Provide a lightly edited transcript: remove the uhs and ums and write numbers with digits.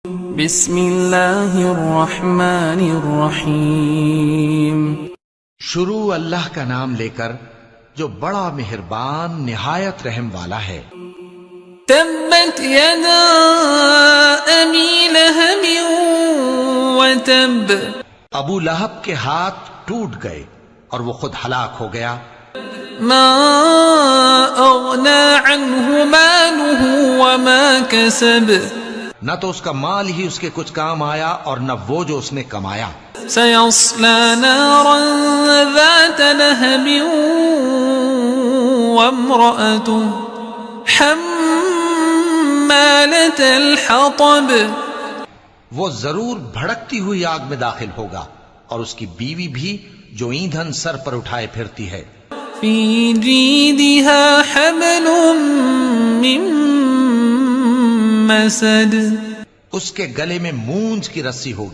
بسم اللہ الرحمن الرحیم۔ شروع اللہ کا نام لے کر جو بڑا مہربان نہایت رحم والا ہے۔ تبت یدا ابی لہب وتب، ابو لہب کے ہاتھ ٹوٹ گئے اور وہ خود ہلاک ہو گیا۔ ما اغنی عنہ مالہ وما کسب، نہ تو اس کا مال ہی اس کے کچھ کام آیا اور نہ وہ جو اس نے کمایا۔ سیصلی نارا ذات لہب وامرأته حمالة الحطب، وہ ضرور بھڑکتی ہوئی آگ میں داخل ہوگا اور اس کی بیوی بھی جو ایندھن سر پر اٹھائے پھرتی ہے۔ فی جیدها حبل من مسد، اس کے گلے میں مونج کی رسی ہوگی۔